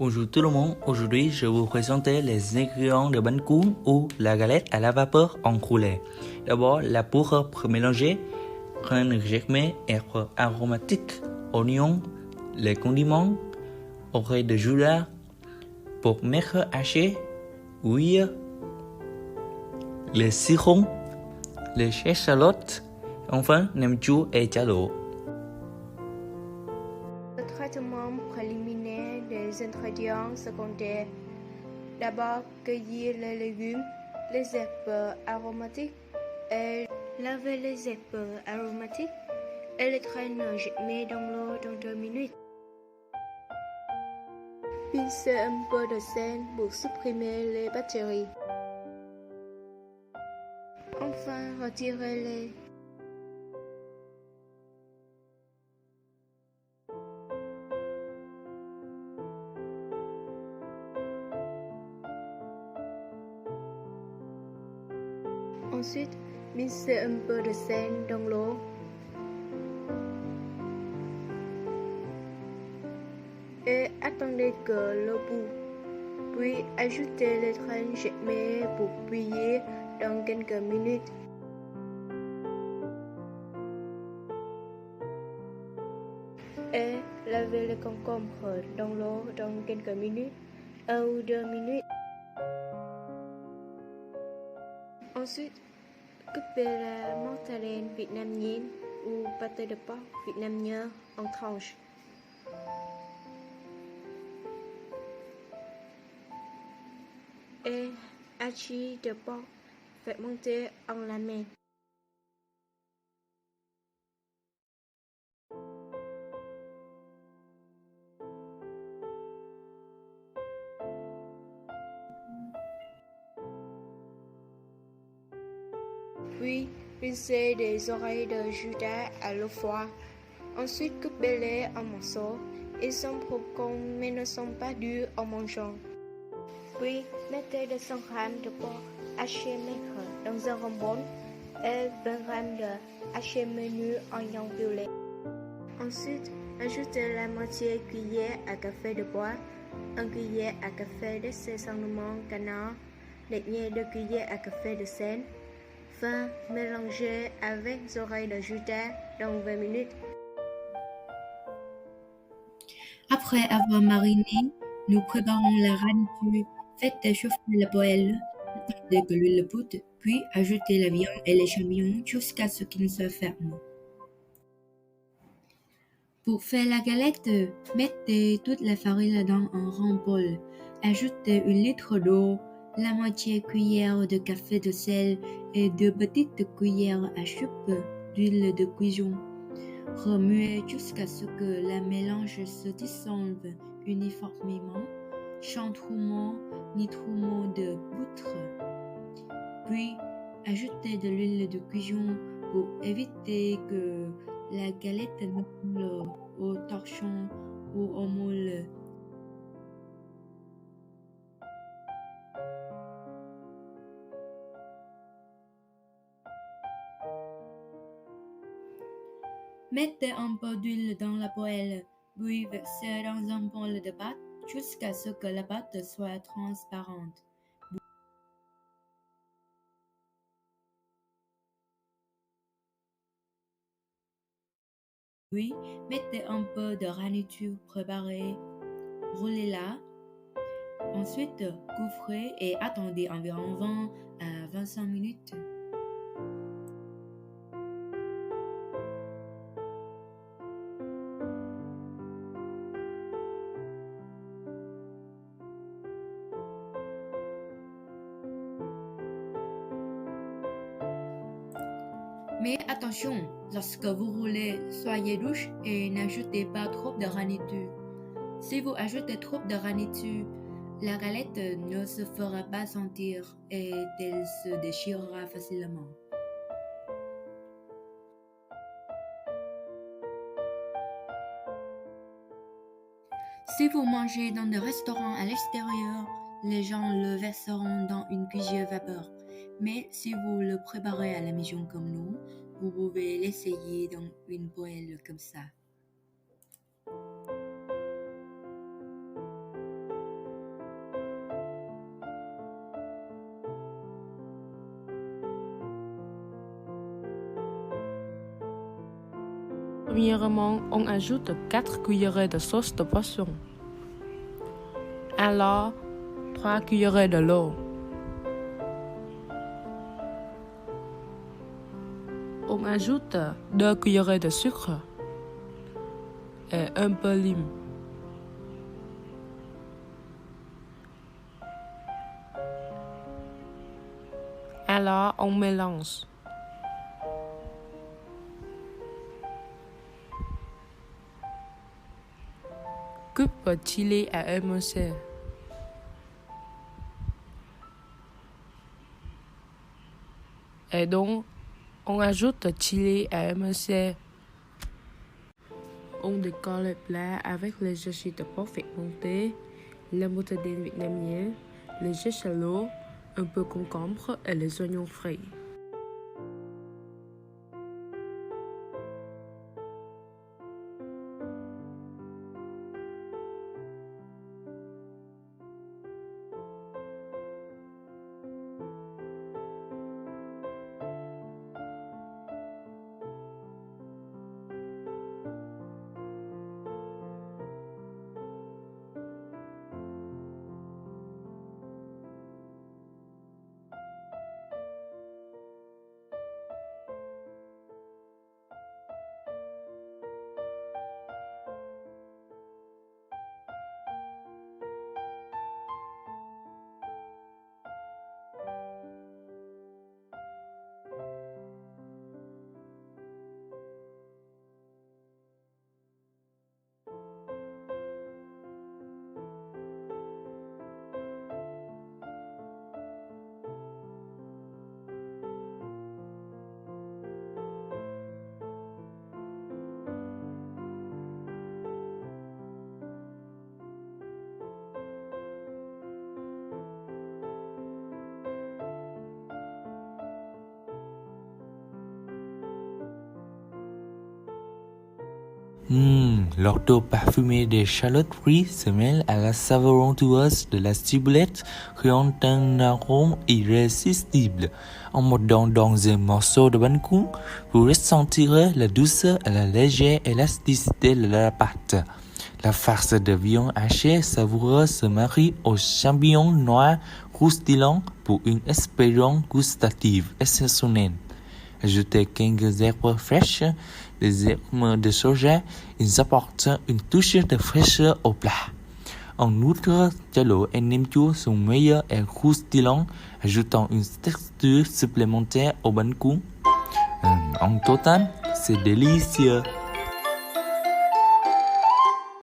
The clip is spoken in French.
Bonjour tout le monde, aujourd'hui je vais vous présenter les ingrédients de bancoon ou la galette à la vapeur enroulée. D'abord, la poudre pour mélanger, graines germées, herbes aromatiques, oignons, les condiments, oreilles de Judas, pour mettre haché, huile, les citrons, les échalotes, enfin nem chua et chalo. Le traitement préliminaire des ingrédients secondaires. D'abord, cueillir les légumes, les herbes aromatiques et laver les herbes aromatiques et les graines germées dans l'eau dans 2 minutes. Pincer un peu de sel pour supprimer les bactéries. Enfin, retirez-les. Ensuite, mixez un peu de sel dans l'eau. Et attendez que l'eau bout. Puis ajoutez les graines germées pour bouillir dans quelques minutes. Et lavez les concombres dans l'eau dans quelques minutes, 1 ou 2 minutes. Ensuite, coupez la mortadelle vietnamienne ou pâté de porc vietnamien en tranches. Et hachis de porc fait monter en la main. Puis, pincez des oreilles de Judas à la fois. Ensuite, coupez-les en morceaux. Ils sont croquants mais ne sont pas durs en mangeant. Puis, mettez 200 g de porc haché maigre dans un rond et 20 g de haché menu oignon violet. Ensuite, ajoutez la moitié cuillère à café de bois, 1 cuillère à café de sarnement canard, dernier 2 cuillères à café de sel. Enfin, mélangez avec les oreilles de Judas dans 20 minutes. Après avoir mariné, nous préparons la garniture. Faites chauffer la poêle, attendez que l'huile boute, puis ajoutez la viande et les champignons jusqu'à ce qu'ils se ferment. Pour faire la galette, mettez toute la farine dans un grand bol. Ajoutez 1 litre d'eau, la moitié cuillère de café de sel et 2 petites cuillères à soupe d'huile de cuisson. Remuez jusqu'à ce que le mélange se dissolve uniformément, sans trop ni trop de poutre. Puis, ajoutez de l'huile de cuisson pour éviter que la galette ne coule au torchon ou au moule. Mettez un peu d'huile dans la poêle, puis versez dans un bol de pâte jusqu'à ce que la pâte soit transparente. Puis, mettez un peu de garniture préparée, roulez-la. Ensuite, couvrez et attendez environ 20 à 25 minutes. Mais attention, lorsque vous roulez, soyez douce et n'ajoutez pas trop de garniture. Si vous ajoutez trop de garniture, la galette ne se fera pas sentir et elle se déchirera facilement. Si vous mangez dans des restaurants à l'extérieur, les gens le verseront dans une cuillère vapeur. Mais si vous le préparez à la maison comme nous, vous pouvez l'essayer dans une poêle comme ça. Premièrement, on ajoute 4 cuillerées de sauce de poisson. Alors, 3 cuillerées de l'eau. On ajoute 2 cuillerées de sucre et un peu de lime. Alors, on mélange. Coupe chili à émulser. Et donc, on ajoute chili à émulser. On décore le plat avec les échalotes de porc fermenté, la moutarde vietnamienne, les échalots, un peu de concombre et les oignons frits. L'odeur parfumée des échalotes frites se mêle à la saveur onctueuse de la ciboulette, créant un arôme irrésistible. En mordant dans un morceau de bánh cuốn, vous ressentirez la douceur et la légère élasticité de la pâte. La farce de viande hachée savoureuse se marie aux champignons noirs croustillants pour une expérience gustative exceptionnelle. Ajoutez quelques herbes fraîches, des herbes de soja, ils apportent une touche de fraîcheur au plat. En outre, chalo et nem chua sont meilleurs et croustillants, ajoutant une texture supplémentaire au bánh cuốn. En total, c'est délicieux.